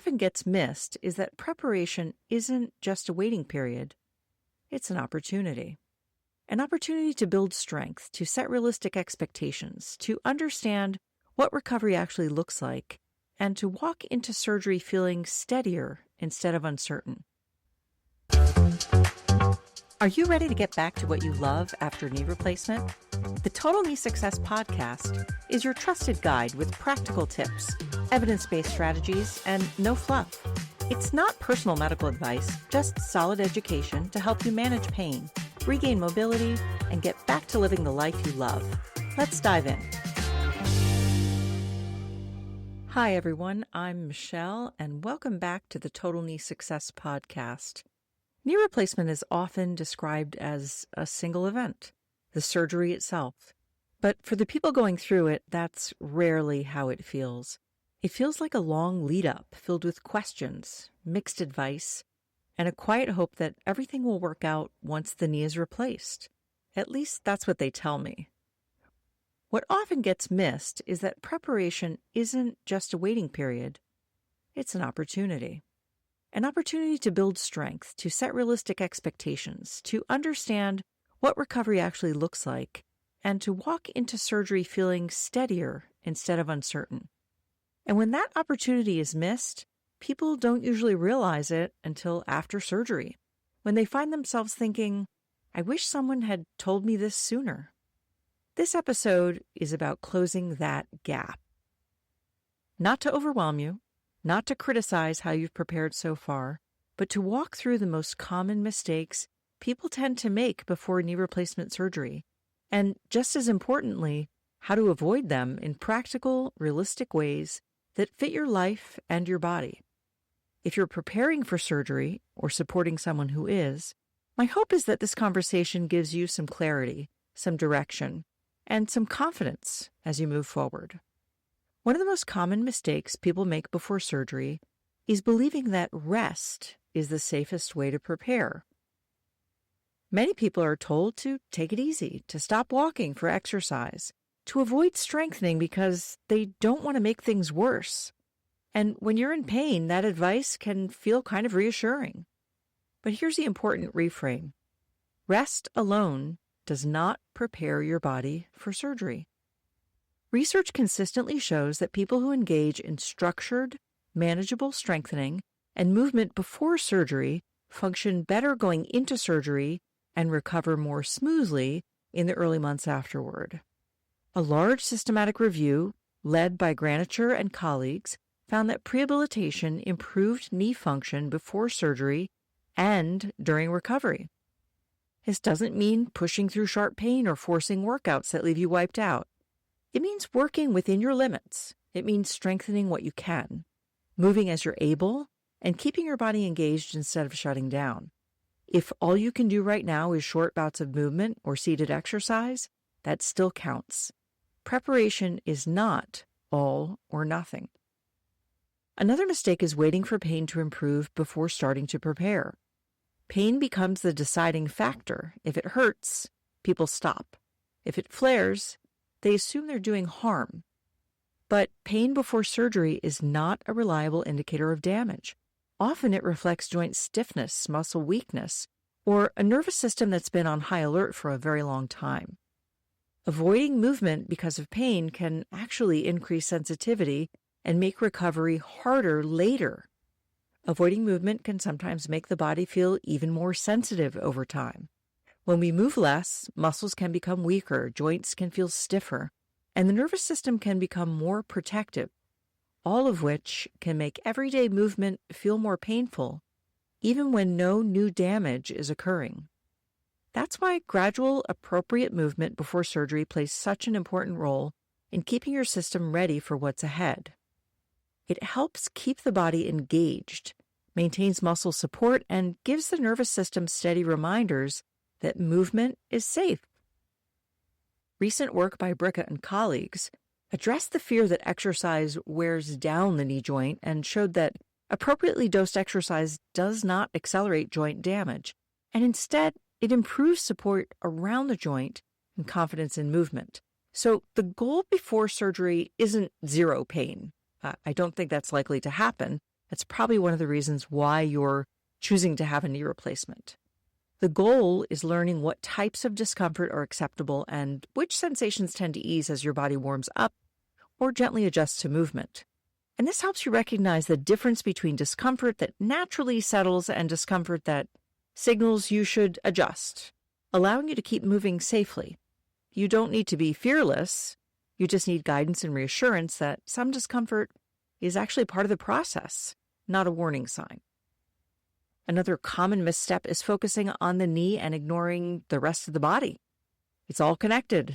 often gets missed is that preparation isn't just a waiting period, it's an opportunity. An opportunity to build strength, to set realistic expectations, to understand what recovery actually looks like, and to walk into surgery feeling steadier instead of uncertain. Are you ready to get back to what you love after knee replacement? The Total Knee Success Podcast is your trusted guide with practical tips, evidence-based strategies, and no fluff. It's not personal medical advice, just solid education to help you manage pain, regain mobility, and get back to living the life you love. Let's dive in. Hi, everyone. I'm Michelle, and welcome back to the Total Knee Success Podcast. Knee replacement is often described as a single event, the surgery itself. But for the people going through it, that's rarely how it feels. It feels like a long lead-up filled with questions, mixed advice, and a quiet hope that everything will work out once the knee is replaced. At least that's what they tell me. What often gets missed is that preparation isn't just a waiting period, it's an opportunity. An opportunity to build strength, to set realistic expectations, to understand what recovery actually looks like, and to walk into surgery feeling steadier instead of uncertain. And when that opportunity is missed, people don't usually realize it until after surgery, when they find themselves thinking, I wish someone had told me this sooner. This episode is about closing that gap. Not to overwhelm you, not to criticize how you've prepared so far, but to walk through the most common mistakes people tend to make before knee replacement surgery, and just as importantly, how to avoid them in practical, realistic ways that fit your life and your body. If you're preparing for surgery or supporting someone who is, my hope is that this conversation gives you some clarity, some direction, and some confidence as you move forward. One of the most common mistakes people make before surgery is believing that rest is the safest way to prepare. Many people are told to take it easy, to stop walking for exercise, to avoid strengthening because they don't want to make things worse. And when you're in pain, that advice can feel kind of reassuring. But here's the important reframe. Rest alone does not prepare your body for surgery. Research consistently shows that people who engage in structured, manageable strengthening and movement before surgery function better going into surgery and recover more smoothly in the early months afterward. A large systematic review, led by Granicher and colleagues, found that prehabilitation improved knee function before surgery and during recovery. This doesn't mean pushing through sharp pain or forcing workouts that leave you wiped out. It means working within your limits. It means strengthening what you can, moving as you're able, and keeping your body engaged instead of shutting down. If all you can do right now is short bouts of movement or seated exercise, that still counts. Preparation is not all or nothing. Another mistake is waiting for pain to improve before starting to prepare. Pain becomes the deciding factor. If it hurts, people stop. If it flares, they assume they're doing harm. But pain before surgery is not a reliable indicator of damage. Often it reflects joint stiffness, muscle weakness, or a nervous system that's been on high alert for a very long time. Avoiding movement because of pain can actually increase sensitivity and make recovery harder later. Avoiding movement can sometimes make the body feel even more sensitive over time. When we move less, muscles can become weaker, joints can feel stiffer, and the nervous system can become more protective, all of which can make everyday movement feel more painful, even when no new damage is occurring. That's why gradual, appropriate movement before surgery plays such an important role in keeping your system ready for what's ahead. It helps keep the body engaged, maintains muscle support, and gives the nervous system steady reminders that movement is safe. Recent work by Bricca and colleagues addressed the fear that exercise wears down the knee joint and showed that appropriately dosed exercise does not accelerate joint damage, and instead it improves support around the joint and confidence in movement. So the goal before surgery isn't zero pain. I don't think that's likely to happen, That's probably one of the reasons why you're choosing to have a knee replacement. The goal is learning what types of discomfort are acceptable and which sensations tend to ease as your body warms up or gently adjusts to movement. And this helps you recognize the difference between discomfort that naturally settles and discomfort that signals you should adjust, allowing you to keep moving safely. You don't need to be fearless. You just need guidance and reassurance that some discomfort is actually part of the process, not a warning sign. Another common misstep is focusing on the knee and ignoring the rest of the body. It's all connected.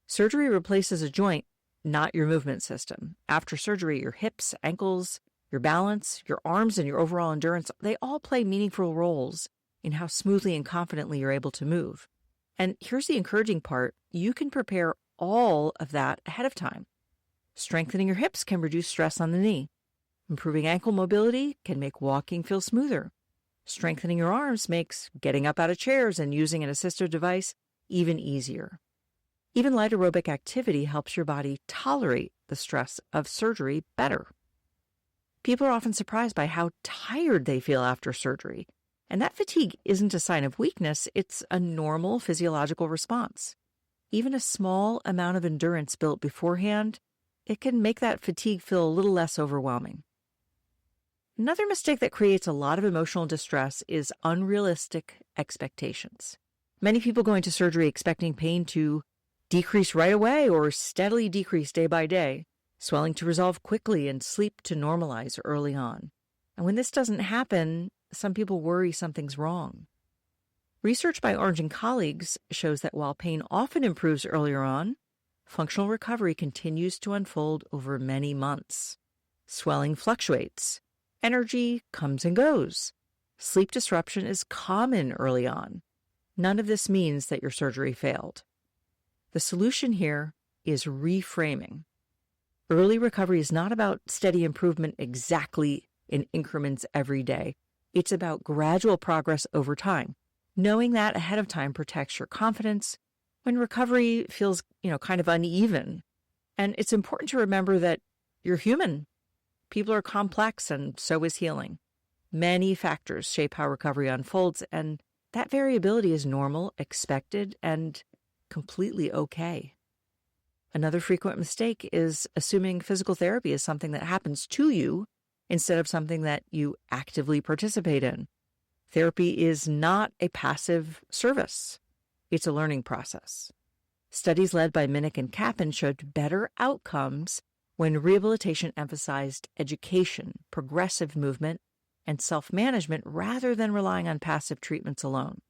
Surgery replaces a joint, not your movement system. After surgery, your hips, ankles, your balance, your arms, and your overall endurance, they all play meaningful roles in how smoothly and confidently you're able to move. And here's the encouraging part. You can prepare all of that ahead of time. Strengthening your hips can reduce stress on the knee. Improving ankle mobility can make walking feel smoother. Strengthening your arms makes getting up out of chairs and using an assistive device even easier. Even light aerobic activity helps your body tolerate the stress of surgery better. People are often surprised by how tired they feel after surgery, and that fatigue isn't a sign of weakness, it's a normal physiological response. Even a small amount of endurance built beforehand, it can make that fatigue feel a little less overwhelming. Another mistake that creates a lot of emotional distress is unrealistic expectations. Many people go into surgery expecting pain to decrease right away or steadily decrease day by day, swelling to resolve quickly and sleep to normalize early on. And when this doesn't happen, some people worry something's wrong. Research by Orange and colleagues shows that while pain often improves earlier on, functional recovery continues to unfold over many months. Swelling fluctuates. Energy comes and goes. Sleep disruption is common early on. None of this means that your surgery failed. The solution here is reframing. Early recovery is not about steady improvement exactly in increments every day. It's about gradual progress over time. Knowing that ahead of time protects your confidence when recovery feels, kind of uneven. And it's important to remember that you're human. People are complex, and so is healing. Many factors shape how recovery unfolds, and that variability is normal, expected, and completely okay. Another frequent mistake is assuming physical therapy is something that happens to you instead of something that you actively participate in. Therapy is not a passive service. It's a learning process. Studies led by Minnick and Kaplan showed better outcomes when rehabilitation emphasized education, progressive movement, and self-management rather than relying on passive treatments alone.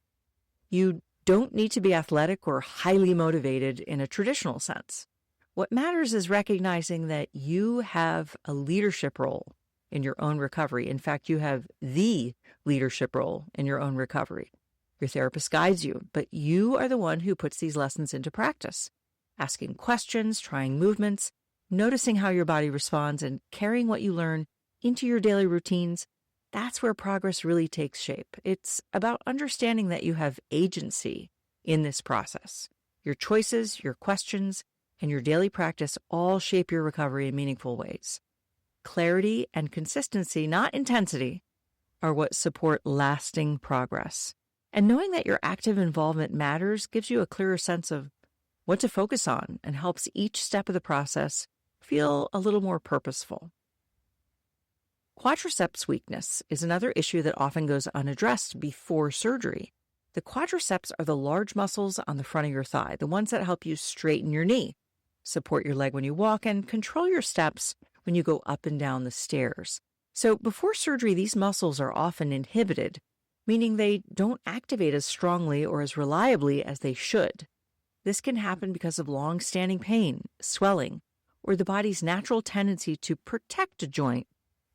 You don't need to be athletic or highly motivated in a traditional sense. What matters is recognizing that you have a leadership role in your own recovery. In fact, you have the leadership role in your own recovery. Your therapist guides you, but you are the one who puts these lessons into practice, asking questions, trying movements, noticing how your body responds, and carrying what you learn into your daily routines. That's where progress really takes shape. It's about understanding that you have agency in this process. Your choices, your questions, and your daily practice all shape your recovery in meaningful ways. Clarity and consistency, not intensity, are what support lasting progress. And knowing that your active involvement matters gives you a clearer sense of what to focus on and helps each step of the process feel a little more purposeful. Quadriceps weakness is another issue that often goes unaddressed before surgery. The quadriceps are the large muscles on the front of your thigh, the ones that help you straighten your knee, support your leg when you walk, and control your steps when you go up and down the stairs. So before surgery, these muscles are often inhibited, meaning they don't activate as strongly or as reliably as they should. This can happen because of long-standing pain, swelling, or the body's natural tendency to protect a joint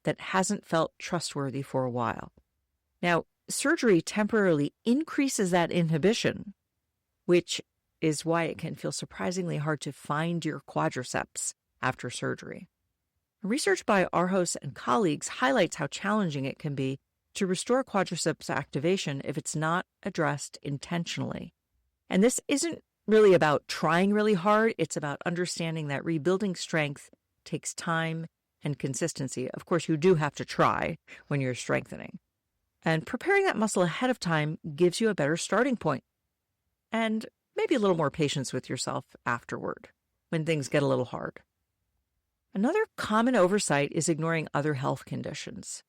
that hasn't felt trustworthy for a while. Now, surgery temporarily increases that inhibition, which is why it can feel surprisingly hard to find your quadriceps after surgery. Research by Arjos and colleagues highlights how challenging it can be to restore quadriceps activation if it's not addressed intentionally. And this isn't really about trying really hard. It's about understanding that rebuilding strength takes time and consistency. Of course, you do have to try when you're strengthening. And preparing that muscle ahead of time gives you a better starting point. And maybe a little more patience with yourself afterward when things get a little hard. Another common oversight is ignoring other health conditions.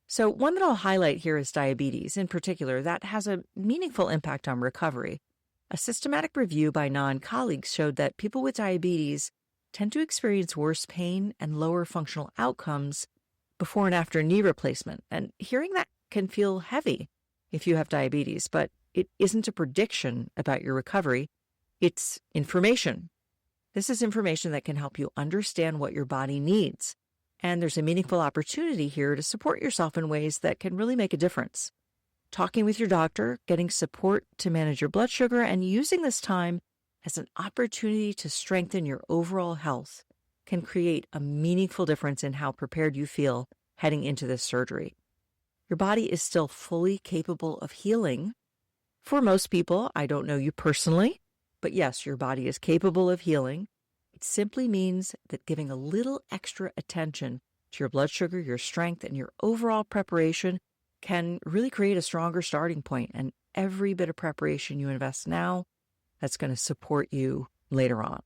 So one that I'll highlight here is diabetes. In particular, that has a meaningful impact on recovery. A systematic review by non-colleagues showed that people with diabetes tend to experience worse pain and lower functional outcomes before and after knee replacement. And hearing that can feel heavy if you have diabetes, but it isn't a prediction about your recovery. It's information. This is information that can help you understand what your body needs. And there's a meaningful opportunity here to support yourself in ways that can really make a difference. Talking with your doctor, getting support to manage your blood sugar, and using this time as an opportunity to strengthen your overall health can create a meaningful difference in how prepared you feel heading into this surgery. Your body is still fully capable of healing. For most people, I don't know you personally, but yes, your body is capable of healing. It simply means that giving a little extra attention to your blood sugar, your strength, and your overall preparation can really create a stronger starting point. And every bit of preparation you invest now, that's going to support you later on.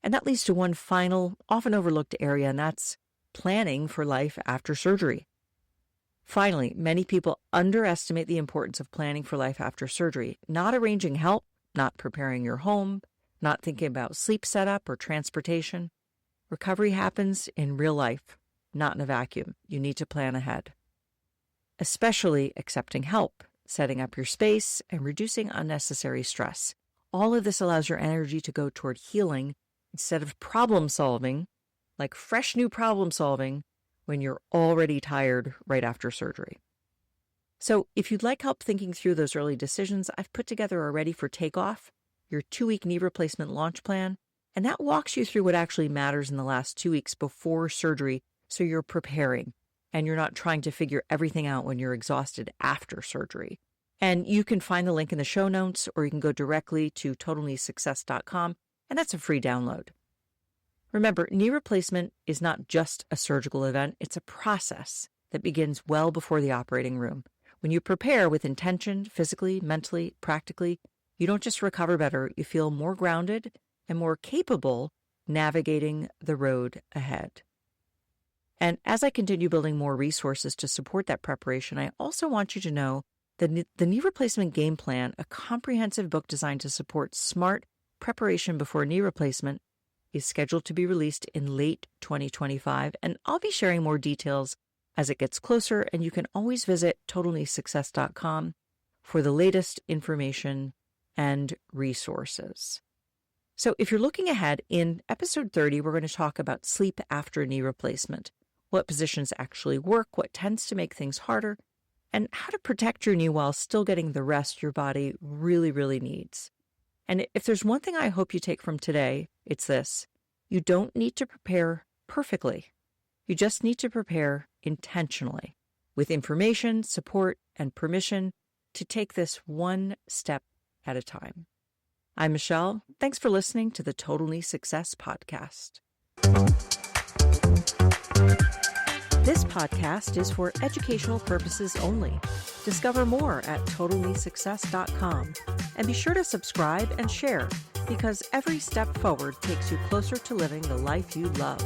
And that leads to one final, often overlooked area, and that's planning for life after surgery. Finally, many people underestimate the importance of planning for life after surgery, not arranging help, not preparing your home, not thinking about sleep setup or transportation. Recovery happens in real life, not in a vacuum. You need to plan ahead. Especially accepting help, setting up your space, and reducing unnecessary stress. All of this allows your energy to go toward healing instead of problem solving, like fresh new problem solving, when you're already tired right after surgery. So if you'd like help thinking through those early decisions, I've put together a Ready for Takeoff, your 2-week knee replacement launch plan, and that walks you through what actually matters in the last 2 weeks before surgery so you're preparing and you're not trying to figure everything out when you're exhausted after surgery. And you can find the link in the show notes, or you can go directly to totalkneesuccess.com, and that's a free download. Remember, knee replacement is not just a surgical event, it's a process that begins well before the operating room. When you prepare with intention, physically, mentally, practically, you don't just recover better, you feel more grounded and more capable navigating the road ahead. And as I continue building more resources to support that preparation, I also want you to know that the Knee Replacement Game Plan, a comprehensive book designed to support smart preparation before knee replacement, is scheduled to be released in late 2025, and I'll be sharing more details as it gets closer, and you can always visit totalkneesuccess.com for the latest information and resources. So if you're looking ahead, in episode 30, we're going to talk about sleep after knee replacement, what positions actually work, what tends to make things harder, and how to protect your knee while still getting the rest your body really, really needs. And if there's one thing I hope you take from today, it's this: you don't need to prepare perfectly. You just need to prepare intentionally, with information, support, and permission to take this one step at a time. I'm Michelle. Thanks for listening to the Total Knee Success Podcast. This podcast is for educational purposes only. Discover more at totalkneesuccess.com, and be sure to subscribe and share, because every step forward takes you closer to living the life you love.